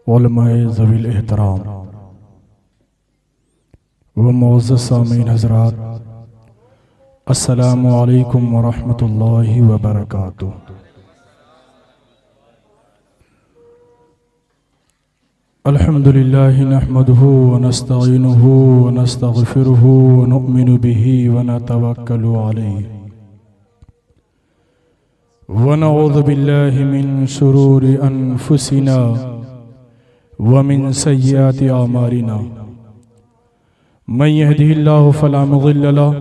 उलमाए ज़वील एहतराम व मुअज़्ज़ज़ सामीन हज़रात, अस्सलामु अलैकुम व रहमतुल्लाहि व बरकातुहू। अल्हम्दुलिल्लाहि नहमदुहु व नस्तईनुहु व नस्तगफिरुहु व नुअमिनु बिही व नतवक्कलु अलैहि व नऊज़ु बिल्लाहि मिन शुरूरि अनफुसिना व मिन सय्यिआति अमालिना। मन यहदिहिल्लाहु फला मुज़िल्ल लहु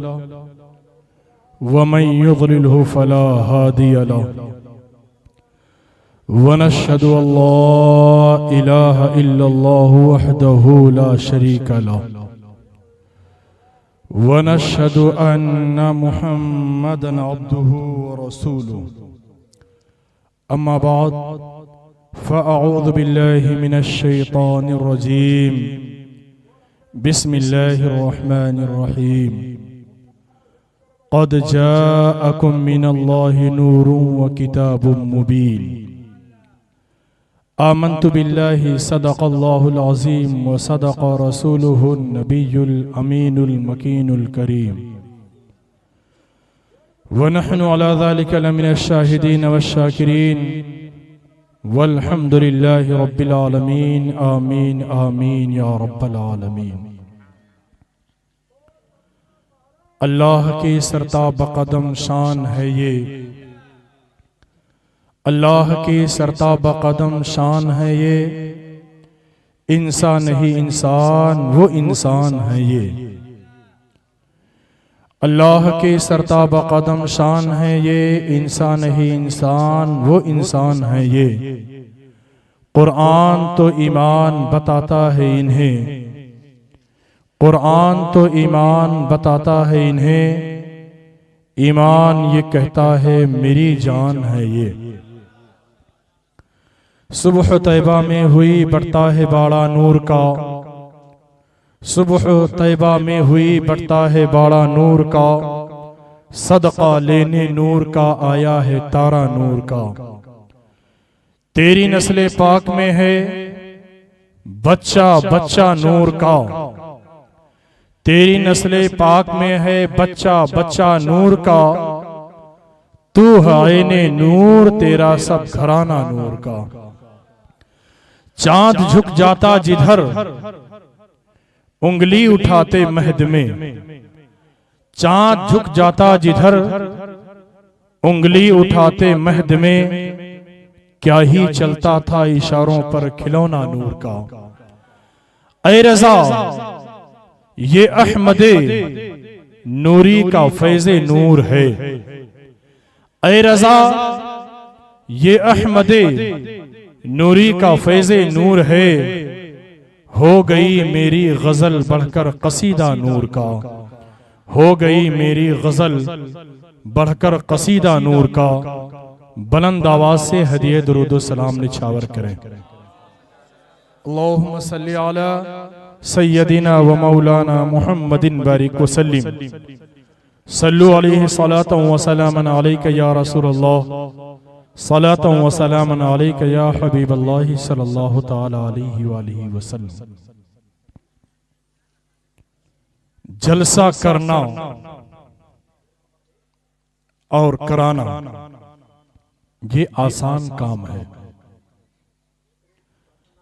व मन युज़लिलहु फला हादिय लहु। व नशहदु अल्ला इलाहा इल्लल्लाहु वहदहु ला शरीका लहु व नशहदु अन्ना मुहम्मदन अब्दुहु व रसूलुहु। अम्मा बाद फ़अऊज़ु बिल्लाहि मिनश शैतानिर रजीम। बिस्मिल्लाहिर रहमानिर रहीम। क़द जाअकुम मिनल्लाहि नूरुन व किताबुम मुबीन। आमन्तु बिल्लाहि सदक़ल्लाहुल अज़ीम व सदक़ रसूलुहुन नबियुल अमीनुल मकीनुल करीम व नहनु अला ज़ालिका लमिनश शाहिदीन वश्शाकिरीन वल्हम्दुलिल्लाहि रब्बिल आलमीन। आमीन आमीन या रब्बल आलमीन। अल्लाह की सरताब कदम शान है ये, अल्लाह की सरताब कदम शान है ये, इंसान नहीं इंसान वो इंसान है ये। अल्लाह की सरताब कदम शान है ये, इंसान नहीं इंसान वो इंसान है ये। कुरान तो ईमान बताता है इन्हें, कुरान तो ईमान बताता है इन्हें, ईमान ये कहता है मेरी जान है ये। सुबह तैबा में हुई बढ़ता है बाड़ा नूर का, सुबह तैबा में हुई बढ़ता है बाड़ा नूर का, सदका लेने नूर का आया है तारा नूर का। तेरी नस्ले पाक में है बच्चा बच्चा नूर का, तेरी नस्ले पाक में है बच्चा बच्चा नूर का। तू है आईने नूर तेरा सब घराना नूर का। चांद झुक जाता जिधर उंगली उठाते महद में, चांद झुक जाता जिधर उंगली उठाते महद में, क्या ही चलता था इशारों पर खिलौना नूर का। ऐ रज़ा ये अहमदे नूरी का फैज़े नूर है, ऐ रज़ा ये अहमदे नूरी का फैज़े नूर है। हो गई मेरी गजल बढ़कर कसीदा नूर का, हो गई मेरी गजल बढ़कर कसीदा नूर का। बुलंद आवाज से हदिये दुरूद सलाम निछावर करें। अल्लाहुम्मा सल्ली अला सय्यदिना व मौलाना मुहम्मदिन बारिक व सल्लिम। सल्लु अलैहि सलातन व सलामन अलैका या रसूलल्लाह, सलातन व सलामन अलैका या हबीबल्लाह सल्लल्लाहु तआला अलैहि व आलिहि वसल्लम। जलसा करना और कराना ये आसान काम है।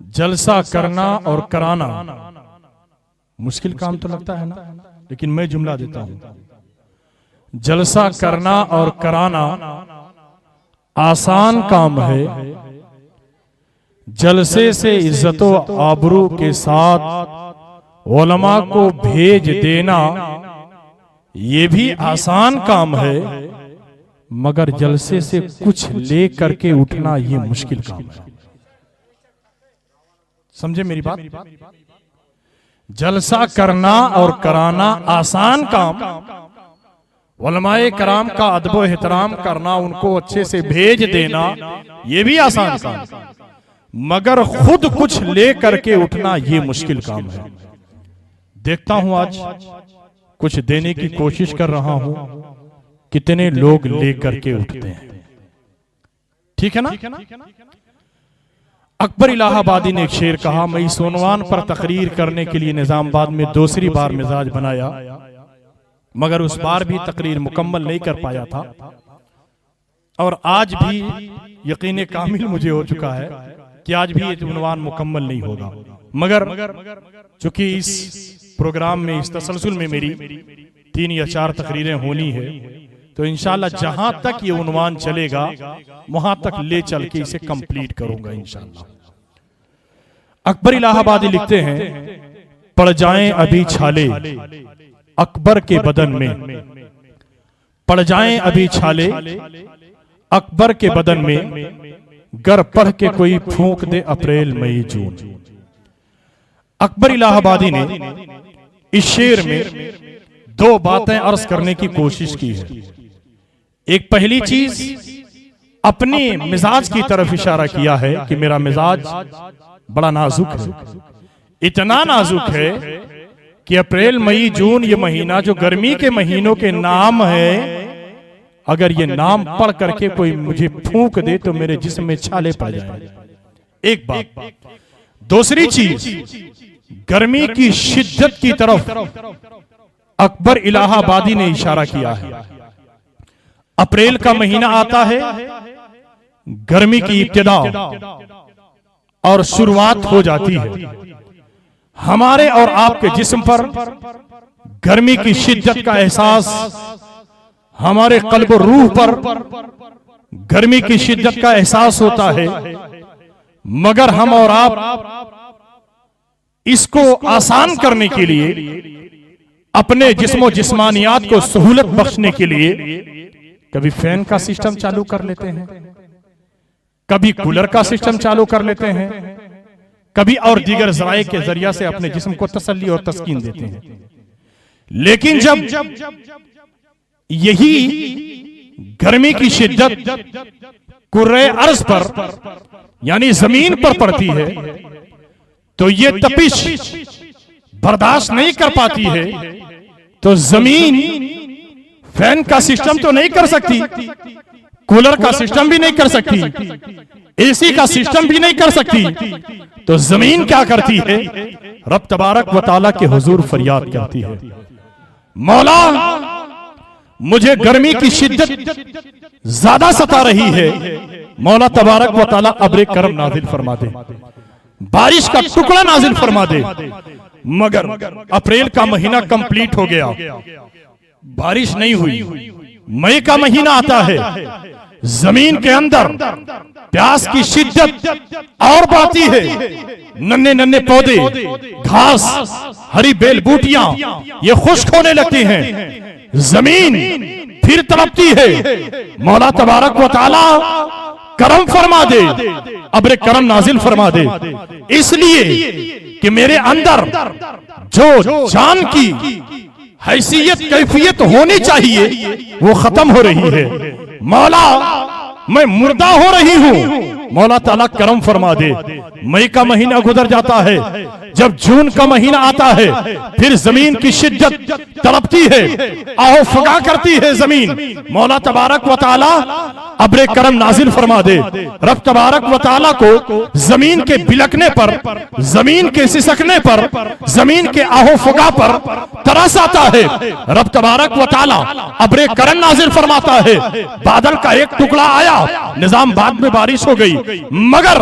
जलसा करना और कराना मुश्किल काम तो लगता है ना, लेकिन मैं जुमला देता हूं। जलसा करना और कराना आसान काम है। जलसे से इज्जतो आबरू के साथ उलमा को भेज देना ये भी आसान काम है, मगर जलसे से कुछ ले करके उठना ये मुश्किल काम है। समझे मेरी बात? जलसा करना और कराना आसान काम, उलमाए कराम का अदब एहतराम करना, उनको अच्छे से भेज देना ये भी आसान काम, मगर खुद कुछ ले करके उठना ये मुश्किल काम है। देखता हूं आज कुछ देने की कोशिश कर रहा हूं, कितने लोग ले करके उठते हैं। ठीक है ना? अकबर इलाहाबादी ने एक शेर कहा, मैं इस उन्वान पर तकरीर करने के लिए निजामाबाद में दूसरी बार मिजाज बनाया, मगर उस बार भी तकरीर मुकम्मल नहीं कर पाया था और आज भी यकीन कामिल मुझे हो चुका है कि आज भी ये उन्वान मुकम्मल नहीं होगा। मगर चूंकि इस प्रोग्राम में, इस तसलसल में मेरी 3 या 4 तकरीरें होनी है, तो इंशाल्लाह जहां तक ये उन्वान चलेगा वहां तक ले चल के इसे कंप्लीट करूंगा इंशाल्लाह। अकबर इलाहाबादी लिखते हैं, पड़ जाएं अभी छाले अकबर के बदन में, पड़ जाएं अभी छाले अकबर के बदन में, गर पढ़ के कोई फूंक दे अप्रैल मई जून। अकबर इलाहाबादी ने इस शेर में 2 बातें अर्ज करने की कोशिश की है। एक पहली चीज, अपने मिजाज की तरफ इशारा किया है कि मेरा मिजाज बड़ा नाजुक है, इतना नाजुक है कि अप्रैल मई जून ये महीना जो गर्मी के महीनों के नाम है, अगर ये नाम पढ़ करके कोई मुझे फूंक दे तो मेरे जिस्म में छाले पड़ जाए। एक बात। दूसरी चीज, गर्मी की शिद्दत की तरफ अकबर इलाहाबादी ने इशारा किया है। अप्रैल का महीना आता है, गर्मी की इब्तिदा और शुरुआत हो जाती है। हमारे और आपके जिस्म पर गर्मी की शिद्दत का एहसास, हमारे कल्ब और रूह पर गर्मी की शिद्दत का एहसास होता है, मगर हम और आप इसको आसान करने के लिए, अपने जिस्मो जिस्मानियात को सहूलत बख्शने के लिए कभी फैन का सिस्टम चालू कर लेते हैं, कभी कूलर का सिस्टम चालू कर लेते हैं, कभी और दीगर जराए के जरिया से अपने जिस्म को तसल्ली और तस्कीन देते हैं। लेकिन जब यही गर्मी की शिद्दत कुर्रे अर्ज पर यानी जमीन पर पड़ती है, तो ये तपिश बर्दाश्त नहीं कर पाती है, तो जमीन फैन का सिस्टम तो नहीं कर सकती, कूलर का सिस्टम भी नहीं कर सकती, एसी का सिस्टम भी नहीं कर सकती, तो जमीन क्या करती है? रब तबारक व तआला के हुजूर फरियाद करती है, मौला मुझे गर्मी की शिद्दत ज्यादा सता रही है, मौला तबारक व तआला अब्रे करम नाजिल फरमा दे, बारिश का टुकड़ा नाजिल फरमा दे। मगर अप्रैल का महीना कंप्लीट हो गया, बारिश नहीं हुई, मई का महीना आता है, जमीन के अंदर प्यास की शिद्दत और बढ़ती है, नन्हे नन्हे पौधे, घास, हरी बेल बूटियां ये खुश्क होने लगती हैं, जमीन फिर तड़पती है, मौला तबारक व तआला करम फरमा दे, अब्रे करम नाजिल फरमा दे, इसलिए कि मेरे अंदर जो जान की हैसियत कैफियत होनी चाहिए वो खत्म हो रही है। मौला मैं मुर्दा हो रही हूँ, मौला ताला करम फरमा दे। मई का महीना गुजर जाता है, जब जून का महीना आता है, फिर जमीन की शिद्दत तड़पती है, आओ फगा करती है जमीन, मौला तबारक व तआला अब्रे करम नाजिल फरमा दे। रब तबारक व तआला को जमीन के बिलकने पर, जमीन के सिसकने पर, जमीन के आहो फगा पर तरस आता है, रब तबारक व तआला अब्रे करम नाजिल फरमाता है, बादल का एक टुकड़ा आया, निजामाबाद में बारिश हो गई, मगर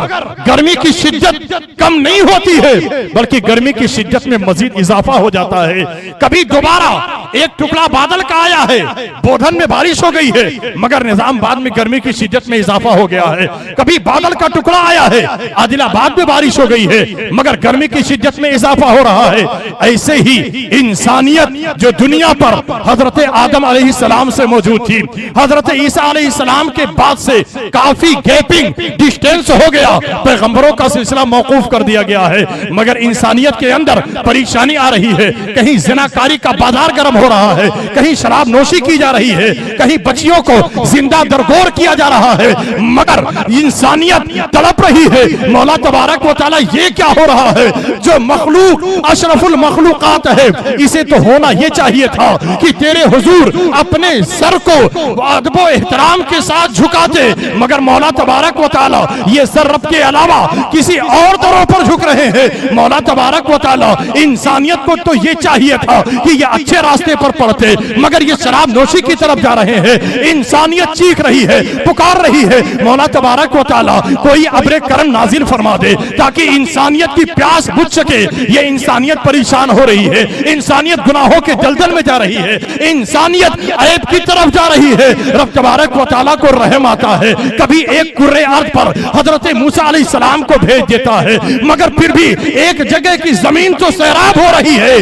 गर्मी की शिद्दत कम नहीं होती है, बल्कि गर्मी की शिद्दत में मजीद इजाफा हो जाता है। कभी दोबारा एक टुकड़ा बादल का आया है, बोधन में बारिश हो गई है, मगर निजामाबाद में गर्मी की शिद्दत में इजाफा हो गया है। कभी बादल का टुकड़ा आया है, आदिलाबाद में बारिश हो गई है, मगर गर्मी की शिद्दत में इजाफा हो रहा है। ऐसे ही इंसानियत जो दुनिया पर हजरत आदम अलैहिस्सलाम से मौजूद थी, हजरत ईसा अलैहिस्सलाम के बाद से काफी गैपिंग डिस्टेंस हो गया, पैगंबरों का सिलसिला मौकूफ कर दिया गया है, मगर इंसानियत के अंदर परेशानी आ रही है, कहीं जिनाकारी का बाजार गर्म हो रहा है, कहीं शराब नोशी की जा रही है, कहीं बच्चियों को जिंदा दरगोर किया जा रहा है, मगर इंसानियत तड़प रही है। मौला तबारक व तआला ये क्या हो रहा है? जो मखलूक अशरफुल मखलूकात है, इसे तो होना ये चाहिए था कि तेरे हुजूर अपने सर को अदब एहतराम के साथ झुकाते, मगर मौला तबारक व तआला ये सर रब के अलावा किसी और दरों पर झुक रहे हैं। मौला तबारक व तआला इंसानियत को तो ये चाहिए था कि ये अच्छे रास्ते पर पड़ते, मगर ये शराब नोशी की तरफ जा रहे हैं। इंसानियत चीख रही है, पुकार रही है, मौला तबारक व तआला कोई अब्रे करम नाजिल फरमा दे ताकि इंसानियत की प्यास बुझ सके। ये इंसानियत परेशान हो रही है, इंसानियत गुनाहों के दलदल में जा रही है, इंसानियत ऐब की तरफ जा रही है। रब तबारक व तआला को रहम आता है, कभी एक कुर्रे अर्द पर हजरत मूसा अलैहिस्सलाम को भेज देता है, मगर फिर भी एक जगह की जमीन तो सैराब हो रही है,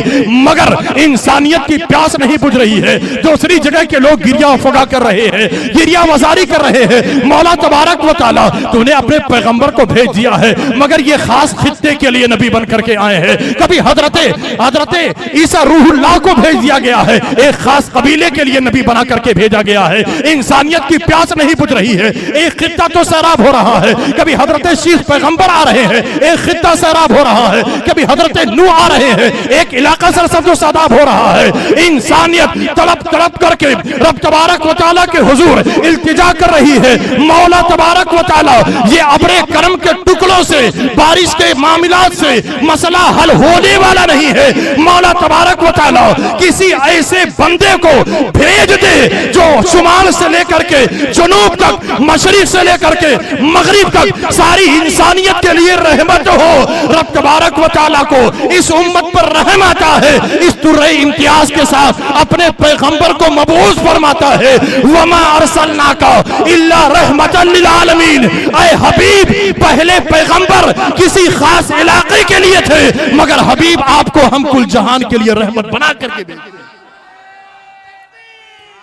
मगर इंसानियत की प्यास नहीं बुझ रही है। दूसरी जगह के लोग गिरिया फगा कर रहे हैं, गिरिया वजारी कर रहे हैं। मौला तबारक व तआला तूने अपने पैगंबर को भेज दिया है, मगर ये खास खित्ते के लिए नबी बन करके आए हैं। कभी हजरते ईसा रूहुल्लाह को भेज दिया गया है, एक खास कबीले के लिए नबी बना करके भेजा गया है। इंसानियत की प्यास नहीं बुझ रही है, एक खित्ता तो सैराब हो रहा है। कभी हजरत शीख पैगंबर आ रहे हैं, एक खित्ता सैराब हो रहा है। कभी हजरत नूह आ रहे हैं, एक इलाका सरसब्ज़ व शादाब हो रहा है। इंसानियत तड़प तड़प करके रब तबारक व तआला के हुजूर इल्तिजा कर रही है। मौला तबारक व तआला ये अबरे करम के टुकड़ों से, बारिश के मामलात से मसला हल होने वाला नहीं है। मौला तबारक व तआला किसी ऐसे बंदे को भेज दे जो शुमाल से लेकर के जुनूब तक, मशरिक से लेकर के मगरिब तक सारी इंसानियत के लिए रहमत हो। रब तबारक व तआला को इस उम्मत पर रहम आता है, इस तुर्रे इम्तियाज के साथ अपने पैगंबर को मबूस फरमाता है। वमा अरसलनाका इल्ला रहमतन लिल आलमीन। ऐ हबीब, पहले पैगंबर किसी खास इलाके के लिए थे, मगर हबीब आपको हम कुल जहान के लिए रहमत बना करके भेजे।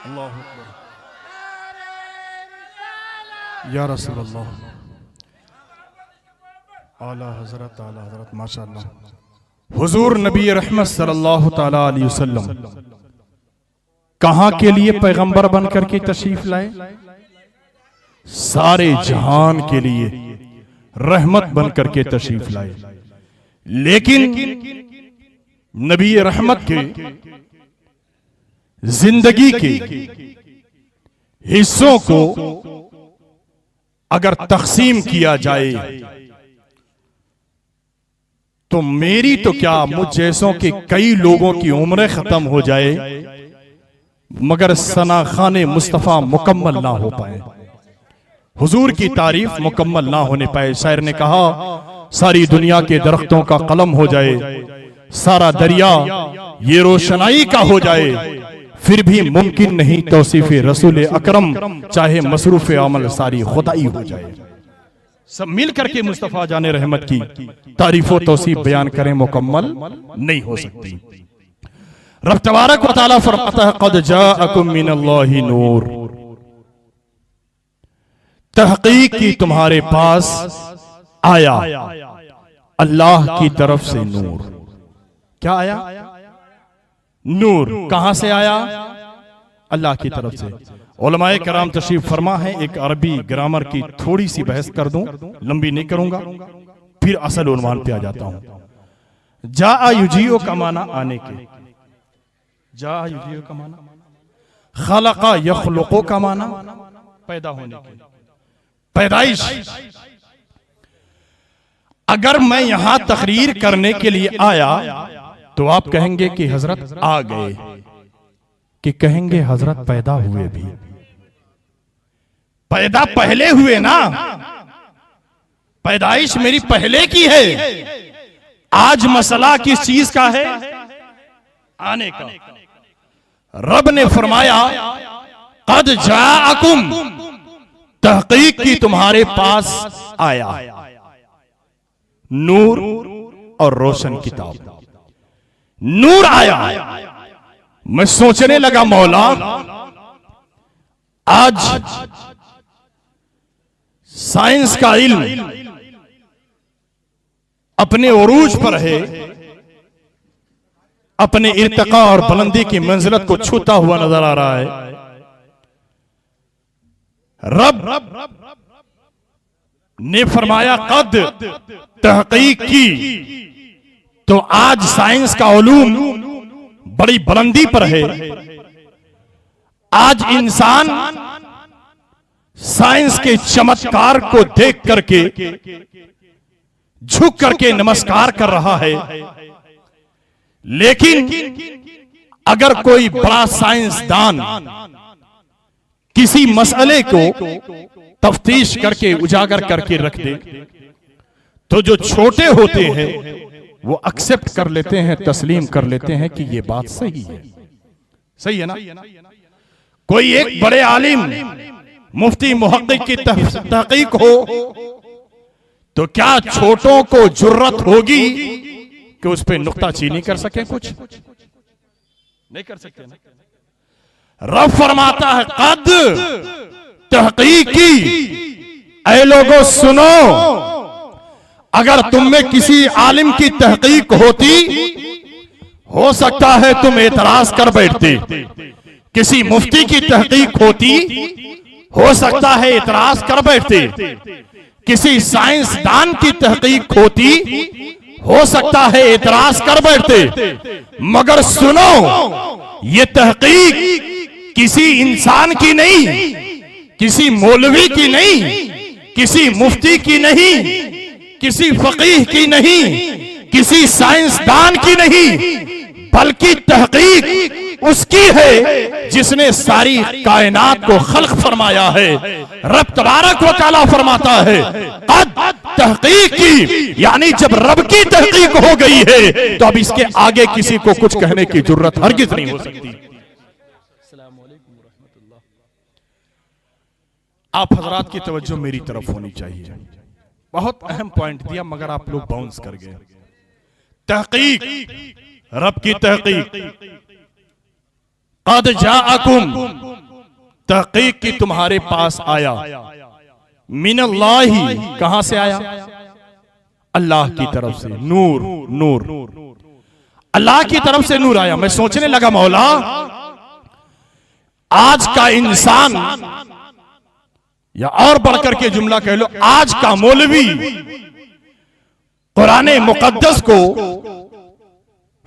अल्लाह या रसूल अल्लाह, आला हजरत माशाअल्लाह। हुजूर नबी रहमत सल्लल्लाहु तआला अलैहि वसल्लम कहां के लिए पैगंबर बनकर के तशरीफ लाए? सारे जहान के लिए रहमत बनकर के तशरीफ लाए। लेकिन नबी रहमत के जिंदगी के हिस्सों को अगर तकसीम किया जाए तो मेरी तो क्या, मुझ जैसों के कई लोगों की उम्र खत्म हो जाए, मगर सनाखाने मुस्तफा मुकम्मल ना हो पाए, हुजूर की तारीफ मुकम्मल ना होने पाए। शायर ने कहा सारी दुनिया के दरख्तों का कलम हो जाए, सारा दरिया ये रोशनाई का हो जाए, फिर भी मुमकिन नहीं तौसीफ रसूल अकरम, चाहे मसरूफ अमल सारी खुदाई हो जाए। सब मिल करके मुस्तफा जाने रहमत की तारीफ व तौसीफ बयान करें, मुकम्मल नहीं हो सकती। रब तबारक व तआला फरमाता है क़द जाअकुम मिनल्लाहि नूर, तहकीक की तुम्हारे पास आया अल्लाह की तरफ से नूर। क्या आया? नूर। कहां से आया? अल्लाह की तरफ से। उलमाए कराम तशरीफ फरमा है, एक अरबी ग्रामर की थोड़ी सी बहस कर दूं, लंबी नहीं करूंगा, फिर असल उन्वान पे आ जाता हूं। जा युजियो का माना आने के, जा युजियो का माना, खलका यखलुको का माना पैदा होने के, पैदाइश। अगर मैं यहां तकरीर करने के लिए आया तो आप कहेंगे कि हजरत आ गए, कि कहेंगे हजरत पैदा हुए भी? पैदा पहले हुए ना, पैदाइश मेरी पहले की है। आज मसला किस चीज का है? आने का। रब ने फरमाया क़द जाअकुम, तहकीक की तुम्हारे पास आया नूर और रोशन किताब। नूर आया। मैं सोचने लगा मौला आज साइंस का इल्म अपने उरूज पर है, अपने इर्तिका और बुलंदी की मंजिलत को छूता हुआ नजर आ रहा है। रब ने फरमाया कद तहकीक की, तो आज साइंस का उलूम बड़ी बुलंदी पर है। आज इंसान साइंस के चमत्कार को देख करके झुक करके नमस्कार कर रहा है। लेकिन अगर कोई बड़ा साइंसदान किसी मसले को तफ्तीश करके उजागर करके रख दे, तो जो छोटे होते हैं वो एक्सेप्ट कर लेते हैं, तस्लीम कर लेते हैं कि ये बात सही है। सही है ना? कोई एक बड़े आलिम मुफ्ती मुहक्किक की तहकीक हो, तो क्या छोटों को जुर्रत होगी कि उस पे नुक्ताचीनी कर सके? कुछ नहीं कर सकते ना। रब फरमाता है कद तहकीक की, ऐ लोगों सुनो, अगर तुम में किसी आलिम की तहकीक होती, हो सकता है तुम एतराज कर बैठते। किसी मुफ्ती की तहकीक होती, हो सकता है एतराज कर बैठते। किसी साइंसदान की तहकीक होती, हो सकता है एतराज कर बैठते। मगर सुनो, ये तहकीक किसी इंसान की नहीं, किसी मौलवी की नहीं, किसी मुफ्ती की नहीं, किसी फकीह की नहीं, किसी साइंसदान की नहीं, बल्कि तहकीक उसकी है जिसने सारी कायनात को खल्क फरमाया है। रब तबारक व तआला फरमाता है कद तहकीक की, यानी जब रब की तहकीक हो गई है तो अब इसके आगे किसी को कुछ कहने की जरूरत हरगिज नहीं हो सकती। आप हजरात की तवज्जो मेरी तरफ होनी चाहिए। बहुत अहम पॉइंट दिया मगर आप लोग बाउंस कर गए। तहकीक, रब की तहकीक, कद जाअकुम, तहकीक की तुम्हारे पास आया, मिनल्लाही, कहां से आया? अल्लाह की तरफ से। नूर, नूर, अल्लाह की तरफ से नूर आया। मैं सोचने लगा मौला, आज का इंसान, या और बढ़कर के जुमला कह लो, आज का मौलवी कुरान मुकद्दस को,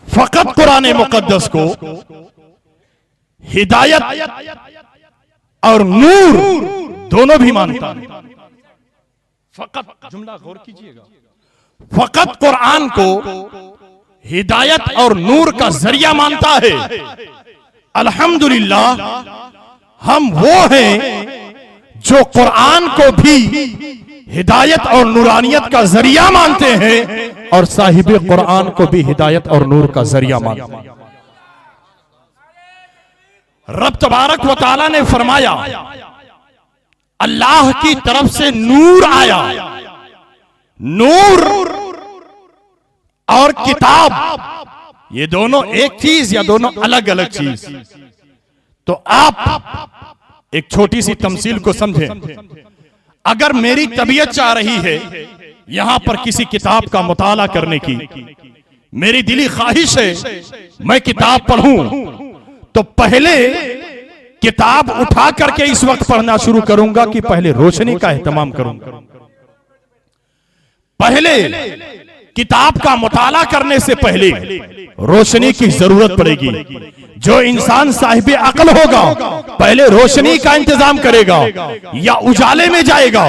फकत कुरान मुकद्दस को हिदायत और नूर दोनों भी मानता है। फकत, जुमला गौर कीजिएगा, फकत कुरान को हिदायत और नूर का जरिया मानता है। अल्हम्दुलिल्लाह, हम वो हैं जो कुरान को भी हिदायत और नूरानियत का जरिया मानते हैं और साहिब कुरान को भी हिदायत और नूर का जरिया मानते हैं। रब तबारक व तआला ने फरमाया अल्लाह की तरफ से नूर आया। नूर और किताब, ये दोनों एक चीज या दोनों अलग अलग चीज? तो आप एक छोटी सी तमसील को समझें। अगर मेरी तबीयत चाह रही है यहां पर किसी किताब का मुताला करने की, मेरी दिली ख्वाहिश है मैं किताब पढ़ूं, तो पहले किताब उठा करके इस वक्त पढ़ना शुरू करूंगा कि पहले रोशनी का एहतमाम करूंगा? पहले किताब का मुताला करने से पहले रोशनी की जरूरत पड़ेगी। जो इंसान साहिब अक्ल होगा पहले रोशनी का इंतजाम करेगा या उजाले में जाएगा,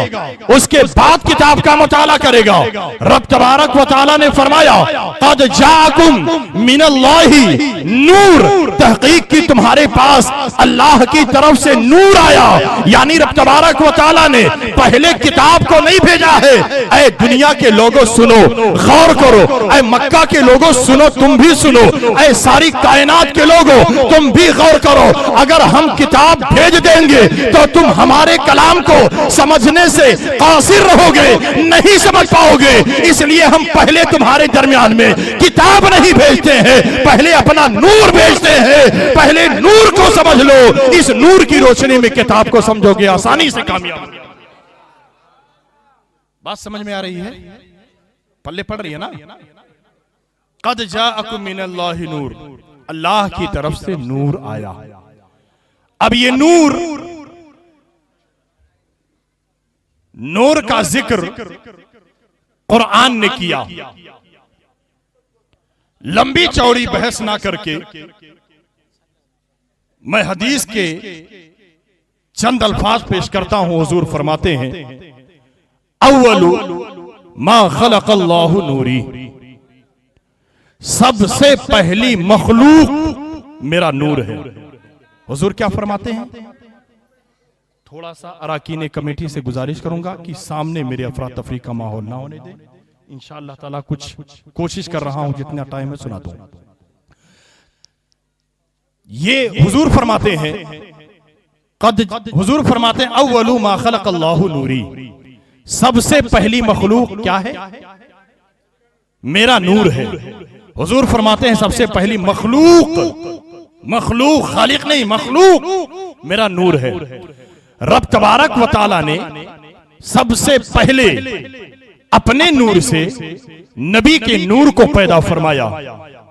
उसके बाद किताब का मुताला करेगा। रब तबारक व तआला ने फरमाया कद जाअकुम मिनल्लाहि नूर, तहकीक की तुम्हारे पास अल्लाह की तरफ से नूर आया। यानी रब तबारक व तआला ने पहले किताब को नहीं भेजा है। ऐ दुनिया के लोगों सुनो, गौर करो। ऐ मक्का के लोगों सुनो, तुम भी सुनो। ऐ सारी कायनात के लोगों तुम भी गौर करो। अगर हम किताब भेज देंगे तो तुम हमारे कलाम को समझने से कासिर रहोगे, नहीं समझ पाओगे। इसलिए हम पहले तुम्हारे दरमियान में किताब नहीं भेजते हैं, पहले अपना नूर भेजते हैं। पहले नूर को समझ लो, इस नूर की रोशनी में किताब को समझोगे, आसानी से कामयाब। बात समझ में आ रही है? पल्ले पड़ रही है ना, कद जाअकुम मिनल्लाहि नूर, अल्लाह की तरफ से नूर आया। अब ये नूर का जिक्र कुरान ने किया। लंबी चौड़ी बहस ना करके मैं हदीस के चंद अल्फाज पेश करता हूं। हुजूर फरमाते हैं, अव्वलु मा खलक़ल्लाहु नूरी, सबसे पहली मखलूक मेरा नूर है। हुजूर क्या फरमाते हैं? थोड़ा सा अराकीन कमेटी से गुजारिश करूंगा कि सामने मेरे अफरा तफरी का माहौल ना होने दे। इंशाअल्लाह ताला कुछ कोशिश कर रहा हूं, जितना टाइम है सुना दूं। ये हुजूर फरमाते हैं, हुजूर फरमाते हैं अव्वलु मा खलक़ल्लाहु नूरी, सबसे पहली मखलूक क्या है? मेरा नूर है। हुजूर फरमाते हैं सबसे पहली मखलूक खालिक नहीं, मखलूक मेरा नूर है। रब तबारक व तआला ने सबसे पहले अपने नूर से नबी के नूर को पैदा फरमाया।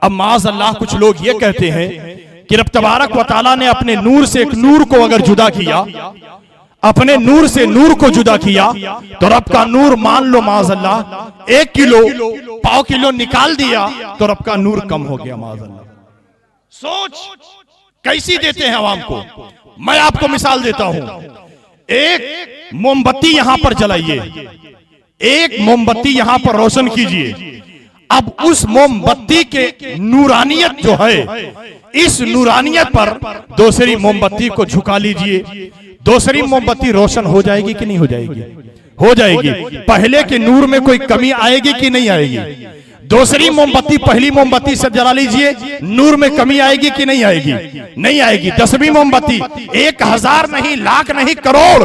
अब माज़ अल्लाह कुछ लोग ये कहते हैं कि रब तबारक व तआला ने अपने नूर से एक नूर को अगर जुदा किया, अपने नूर से नूर को जुदा किया, तो रब का नूर मान लो माज़ अल्लाह 1 किलो पाव किलो निकाल दिया तो रब का नूर कम हो गया। माज़ अल्लाह सोच कैसी देते हैं आवाम को। मैं आपको मिसाल देता हूं, एक मोमबत्ती यहां पर जलाइए, एक मोमबत्ती यहां पर रोशन कीजिए। अब उस मोमबत्ती के नूरानियत जो है, इस नूरानियत पर दूसरी मोमबत्ती को झुका लीजिए, दूसरी मोमबत्ती रोशन हो जाएगी कि नहीं हो जाएगी? हो जाएगी। पहले के नूर में कोई कमी आएगी कि नहीं आएगी? दूसरी मोमबत्ती पहली मोमबत्ती से जला लीजिए, नूर में कमी आएगी कि नहीं आएगी? नहीं आएगी। 10वीं मोमबत्ती 1000 नहीं, लाख नहीं, करोड़,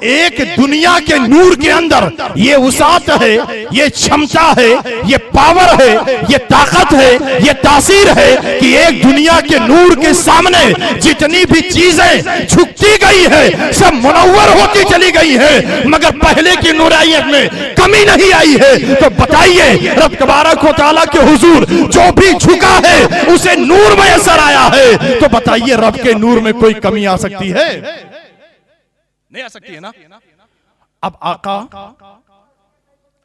एक दुनिया के नूर के अंदर ये वसात है, ये क्षमता है, ये पावर है, ये ताकत है, ये तासीर है कि एक दुनिया के नूर के सामने जितनी भी चीजें झुकती गई है सब मुनव्वर होती चली गई है, मगर पहले की नूरानियत में कमी नहीं आई है। तो बताइए, रब तबारक व तआला के हुजूर जो भी झुका है उसे नूर में असर आया है। तो बताइए, रब के नूर में कोई कमी आ सकती है? नहीं आ सकती है ना। अब आका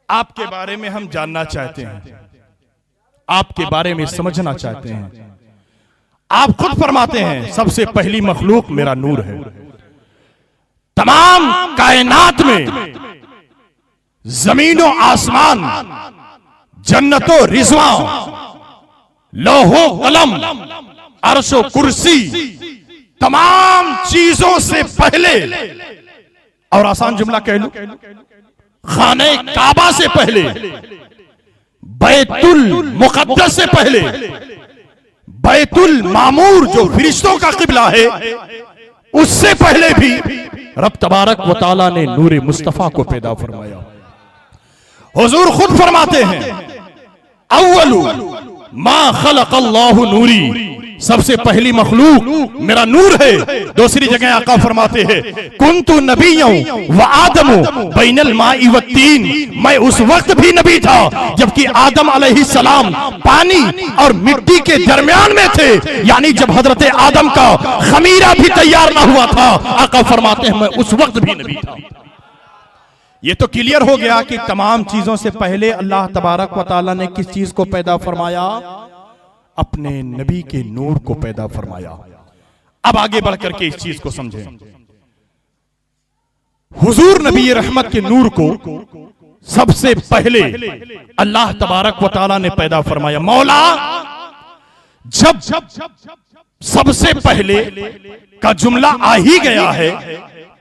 आपके बारे में हम जानना चाहते हैं, आपके बारे में समझना चाहते हैं। आप खुद फरमाते हैं सबसे पहली मखलूक मेरा नूर है। तमाम कायनात में जमीनों आसमान, जन्नतो रिजवा, लोहो कलम, अर्शो कुर्सी, तमाम चीजों से पहले, और आसान जुमला कह लूं, खाने काबा से पहले, बैतुल मुकद्दस से पहले, बैतुल मामूर जो फरिश्तों का किबला है, उससे पहले भी रब तबारक व तआला ने नूर मुस्तफा को पैदा फरमाया। हुजूर खुद फरमाते हैं, अव्वलु मा खलक़ल्लाहु नूरी, सबसे पहली मखलूक मेरा नूर है। दूसरी जगह आका फरमाते हैं, कुन्तु नबिय्यन व आदम बैनल माई व तीन, मैं उस वक्त भी नबी था जबकि आदम अलैहिस्सलाम पानी और मिट्टी के दरमियान में थे, यानी जब हजरत आदम का खमीरा भी तैयार ना हुआ था। आका फरमाते हैं, मैं उस वक्त भी नबी था। ये तो क्लियर हो गया कि तमाम चीजों से पहले अल्लाह तबारक व तआला ने किस चीज को पैदा फरमाया? अपने नबी के नूर को पैदा फरमाया। अब आगे बढ़कर के इस चीज को समझें। हुजूर नबी रहमत के नूर को सबसे पहले अल्लाह तबारक व तआला ने पैदा फरमाया। मौला जब सबसे पहले का जुमला आ ही गया है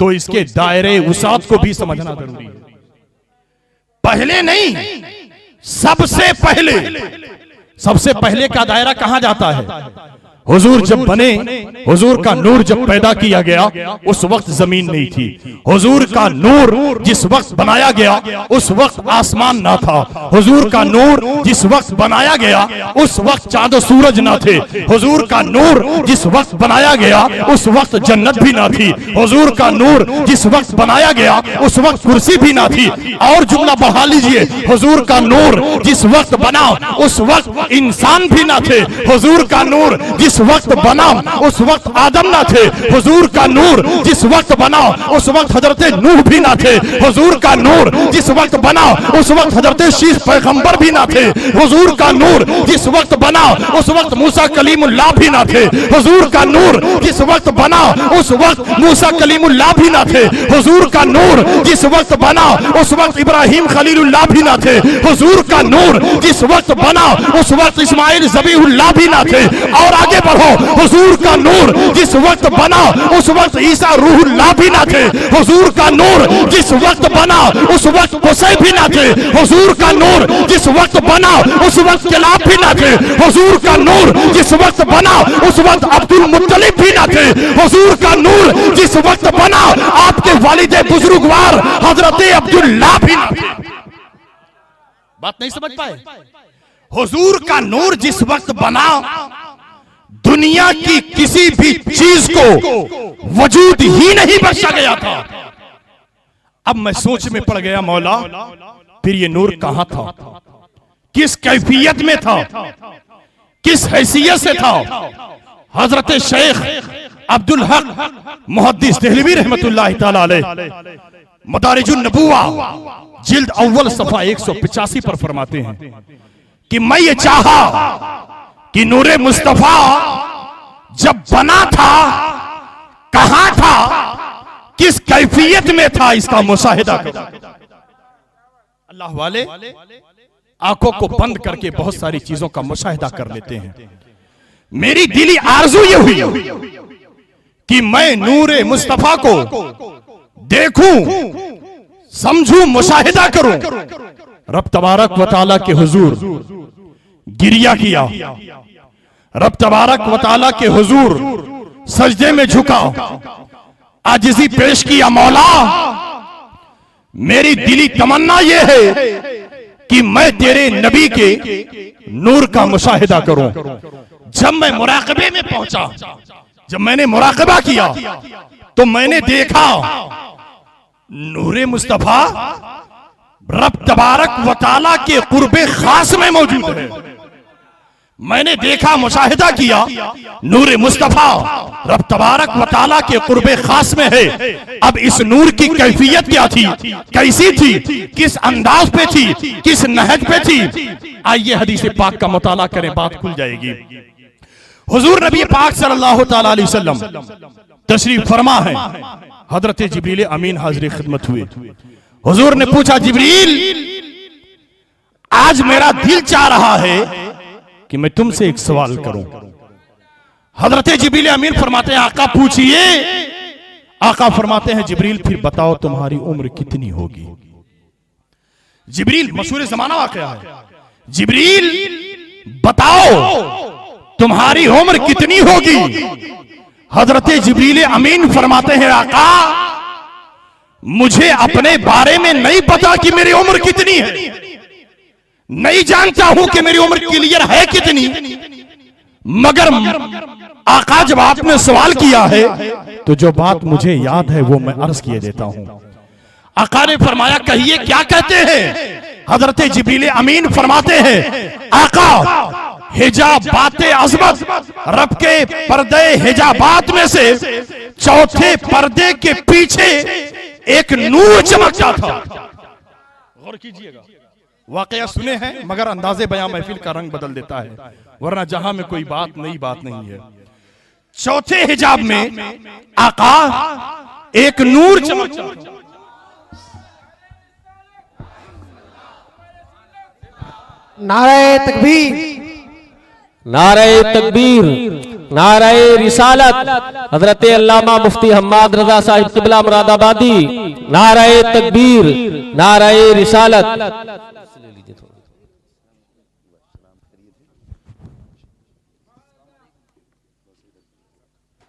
तो इसके दायरे वसात को भी समझना जरूरी है। पहले नहीं, सबसे पहले। सबसे पहले का दायरा कहां जाता है? हुजूर जब बने, हुजूर का नूर जब पैदा किया गया उस वक्त जमीन नहीं थी। हुजूर का नूर जिस वक्त बनाया गया उस वक्त आसमान ना था। हुजूर का नूर जिस वक्त बनाया गया उस वक्त चांद और सूरज ना थे। हुजूर का नूर जिस वक्त बनाया गया उस वक्त जन्नत भी ना थी। हुजूर का नूर जिस वक्त बनाया गया उस वक्त कुर्सी भी ना थी। और जुमला बढ़ा लीजिए, हुजूर का नूर जिस वक्त बना उस वक्त इंसान भी ना थे। हुजूर का नूर जिस वक्त बना उस वक्त आदम ना थे। हुजूर का नूर जिस वक्त बना उस वक्त हजरत नूह भी ना थे। हुजूर का नूर जिस वक्त बना उस वक्त हजरत शीश पैगंबर भी ना थे। हुजूर का नूर जिस वक्त बना उस वक्त मूसा कलीमुल्लाह भी ना थे। हुजूर का नूर जिस वक्त बना उस वक्त मूसा कलीमुल्लाह भी ना थे। हुजूर का नूर जिस वक्त बना उस वक्त इब्राहिम खलीलुल्लाह भी ना थे। हुजूर का नूर जिस वक्त बना उस वक्त इस्माइल ज़बीहुल्लाह भी ना थे। और आगे बढ़ो, हुजूर का नूर जिस वक्त बना उस वक्त ईसा रूहुल्लाह भी ना थे। हुजूर का नूर जिस वक्त बना उस वक्त हुसैन भी ना थे। हुजूर का नूर जिस वक्त बना उस वक्त किलाब भी ना थे। हुजूर का नूर जिस वक्त बना उस वक्त अब्दुल मुत्तलिब भी ना थे। हुजूर का नूर जिस वक्त बना आपके वालिदे बुजुर्गवार हजरत अब्दुल्लाह भी ना थे। बात नहीं समझ पाए? हुजूर का नूर जिस वक्त बना दुनिया की किसी भी चीज को वजूद ही नहीं बख्शा गया था। अब मैं सोच में पड़ गया, मौला फिर ये नूर कहां था, किस कैफियत में था, किस हैसियत से था? हजरत शेख अब्दुल हक मुहद्दिस देहलवी रहमतुल्लाह ताला अलैह मदारिजुन नबुवा जिल्द अव्वल सफा 185 पर फरमाते हैं कि मैं ये चाहा कि नूरे मुस्तफा जब बना था कहां था, किस कैफियत में था, इसका मुशाहिदा करो। अल्लाह वाले आंखों को बंद करके बहुत सारी चीजों का मुशाहिदा कर लेते हैं। मेरी दिली आरज़ू ये हुई कि मैं नूरे मुस्तफा को देखूं, समझूं, मुशाहिदा करूं। रब तबारक व तआला के हुजूर गिरिया किया, रब तबारक व तआला के हुजूर सजदे में झुका, आजिज़ी पेश किया। मौला मेरी दिली तमन्ना यह है कि मैं तेरे नबी के नूर का मुशाहिदा करूं। जब मैं मुराकबे में पहुंचा, जब मैंने मुराकबा किया तो मैंने देखा नूरे मुस्तफा रब तबारक व तआला के कुर्बे खास में मौजूद है। मैंने देखा, मुशाहिदा किया, नूर मुस्तफा रब तबारक व तआला के कुर्बे खास में है। अब इस नूर की कैफियत क्या थी, कैसी थी, किस अंदाज पे थी, किस नहज पे थी? आइए हदीस पाक का मुताला करें, बात खुल जाएगी। हुजूर नबी पाक सल्लल्लाहु तआला अलैहि वसल्लम तशरीफ फरमा है। हजरत जिब्रील अमीन हाजिर खिदमत हुए। हुजूर ने पूछा, जिब्रील आज मेरा दिल चाह रहा है कि मैं तुमसे एक सवाल करूं। हजरत जिब्रील अमीन फरमाते हैं, आका पूछिए। आका फरमाते हैं, जिब्रील फिर बताओ तुम्हारी उम्र कितनी होगी। जिब्रील मशहूर ज़माना वाक़या है, जिब्रील बताओ तुम्हारी उम्र कितनी होगी। हजरत जिब्रील अमीन फरमाते हैं, आका मुझे अपने बारे में नहीं पता कि मेरी उम्र कितनी है, नहीं जानता हूं कि मेरी उम्र क्लियर है कितनी, मगर आका जब आपने सवाल किया है तो जो बात मुझे याद है वो मैं अर्ज किए देता हूं। आका ने फरमाया, कहिए क्या कहते हैं। हजरत जिब्रील अमीन फरमाते हैं, आका हिजाबात अज़मत, रब के पर्दे हिजाबात में से चौथे पर्दे के पीछे एक नूर चमकता था। गौर कीजिएगा, वाकया सुने हैं मगर अंदाजे बयां महफिल का रंग बदल देता है, वरना जहां में कोई बात नई बात नहीं है। चौथे हिजाब में आका एक नूर चमकता था। नारे तकबीर, नारे तकबीर, नारे रिसालत। हजरत अल्लामा मुफ्ती हम्माद रजा साहिब क़िबला मुरादाबादी। नारे तकबीर, नारे रिसालत।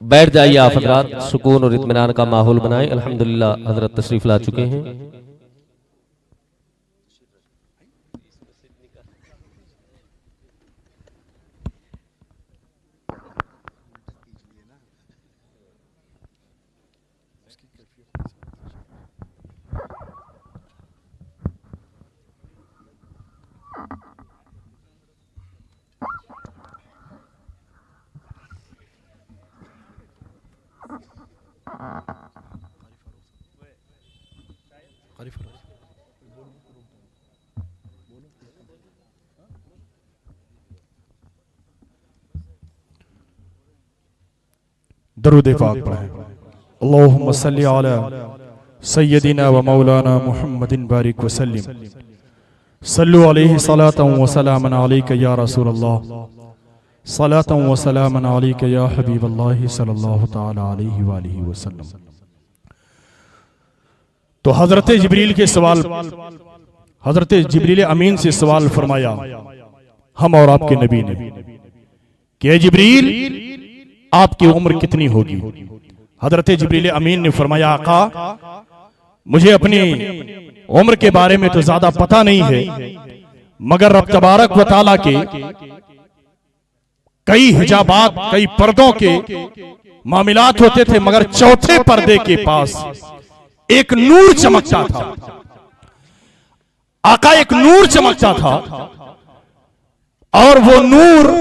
बैठ जाइए आप हजरात, सुकून और इत्मीनान का माहौल बनाएं। अल्हम्दुलिल्लाह हजरत तशरीफ ला चुके हैं। दरूद पाक पढ़ें। अल्लाहुम्मा सल्ली अला सय्यदिना व मौलाना मुहम्मदिन बारिक वसल्लिम सल्लु अलैहि सलातन व सलामन अलैका या रसूलल्लाह सलातन व सलामन अलैका या हबीबल्लाह सल्लल्लाहु तआला अलैहि व आलिहि वसल्लम। तो हजरत जिब्रील के सवाल, हजरत जिब्रील अमीन से सवाल फरमाया हम और आपके नबी ने कि जिब्रील आपकी उम्र कितनी होगी। हजरत जिब्रील अमीन ने फरमाया आका मुझे अपनी उम्र के बारे में तो ज्यादा पता नहीं है, मगर रब तबारक व तआला के कई हिजाबात, कई पर्दों के मामलात होते थे, मगर चौथे पर्दे के पास एक नूर चमकता था। आका एक नूर चमकता था और वो नूर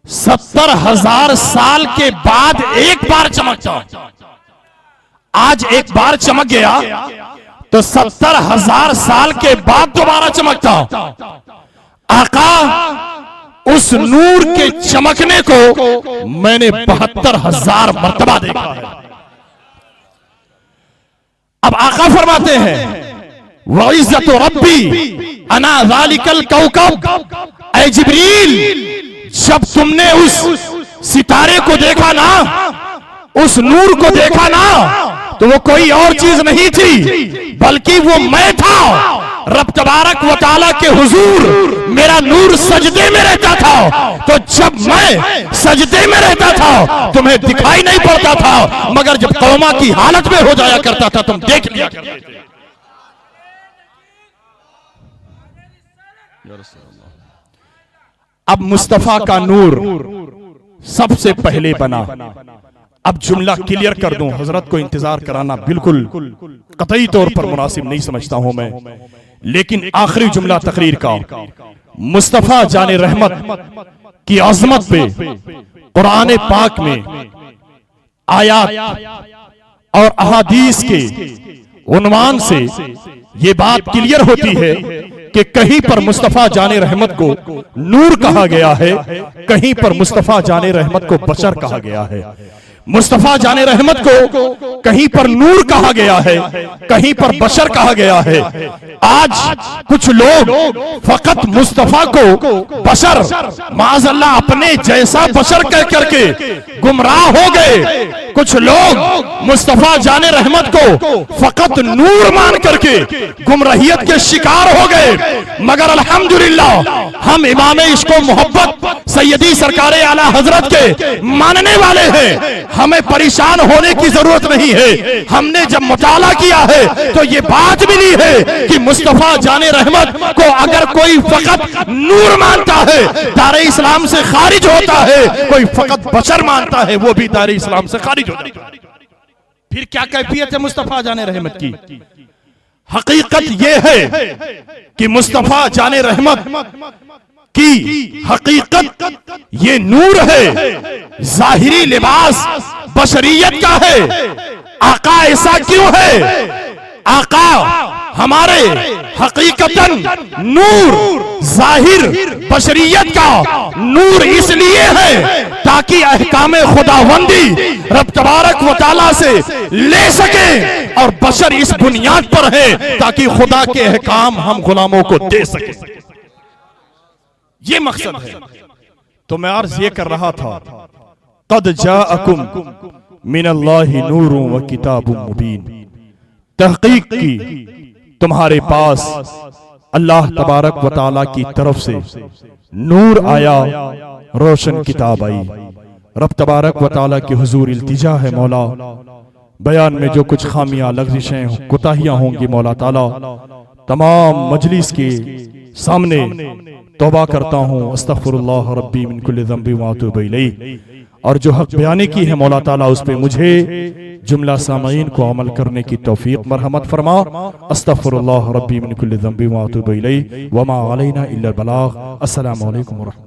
70,000 साल के बाद एक बार चमकता। आज एक बार चमक गया तो 70,000 साल के बाद दोबारा चमकता। आका उस नूर के चमकने को मैंने 72,000 मर्तबा देखा है। अब आका फरमाते हैं व इज्जत रब्बी अना ज़ालिकल कौकब, ऐ जिब्रील जब तुमने उस सितारे को देखा ना, उस नूर को देखा ना, तो वो कोई और चीज नहीं थी बल्कि वो मैं था। रब तबारक व तआला के हुजूर मेरा नूर सजदे में रहता था, तो जब मैं सजदे में रहता था तुम्हें दिखाई नहीं पड़ता था, मगर जब कौमा की हालत में हो जाया करता था तुम देख लिया करते थे। अब मुस्तफा का नूर सबसे पहले बना। अब जुमला क्लियर कर दूं, हजरत को इंतजार कराना बिल्कुल कतई तौर पर मुनासिब नहीं समझता हूं मैं, लेकिन आखिरी जुमला तकरीर का मुस्तफा जाने रहमत की अजमत पे कुरान पाक में आयात और अहादीस के उन्वान से ये बात क्लियर होती है कि कहीं पर मुस्तफा जाने रहमत को नूर कहा गया है, कहीं पर मुस्तफा जाने रहमत को बशर कहा गया है। मुस्तफा जाने रहमत को कहीं पर नूर कहा गया है, कहीं पर बशर कहा गया है। आज कुछ लोग फकत मुस्तफा को बशर, माज़अल्लाह अपने जैसा बशर कह करके गुमराह हो गए। कुछ लोग मुस्तफा जाने रहमत को फकत नूर मान करके गुमराहियत के शिकार हो गए। मगर अल्हम्दुलिल्लाह हम इमाम इश्क़ो मोहब्बत सैयदी सरकारे आला हजरत के मानने वाले हैं, हमें परेशान होने की जरूरत नहीं है। हमने जब मुताला किया है तो ये बात मिली है कि मुस्तफा जाने रहमत को अगर कोई फकत नूर मानता है दारे इस्लाम से खारिज होता है, कोई फकत बशर मानता है वो भी दारे इस्लाम से खारिज होता है। फिर क्या कैफियत है मुस्तफा जाने रहमत की? हकीकत ये है कि मुस्तफा जाने रहमत की हकीकत ये नूर है, जाहिरी लिबास बशरियत का है। आका ऐसा क्यों है? आका हमारे हकीकतन नूर, जाहिर बशरियत का नूर इसलिए है ताकि अहकाम खुदावंदी रब तबारक व तआला से ले सके, और बशर इस बुनियाद पर है ताकि खुदा के अहकाम हम गुलामों को दे सके। ये मकसद है। तो मैं अर्ज ये कर रहा था कद जाअकुम मिनल्लाहि नूरुन व किताबुम मुबीन, तहकीक की तुम्हारे पास अल्लाह तबारक व तआला की तरफ से नूर आया, रोशन किताब आई। रब तबारक व तआला के हुजूर इल्तिजा है मौला, बयान में जो कुछ खामियां लग़ज़िशें कोताहियां होंगी मौला ताला, तमाम मजलिस के सामने तौबा करता हूँ, अस्तग़फिरुल्लाह रब्बी मिन कुल्लि ज़ंबि व अतूबु इलैह। और जो हक बयानी की है मौला ताला, उस पे मुझे जुमला सामईन को अमल करने की तौफीक मरहमत फरमा। अस्तग़फिरुल्लाह रब्बी मिन कुल्लि ज़ंबि व अतूबु इलैह व मा अलैना इल्लल बलाग। अस्सलामु अलैकुम व रहमतुल्लाह।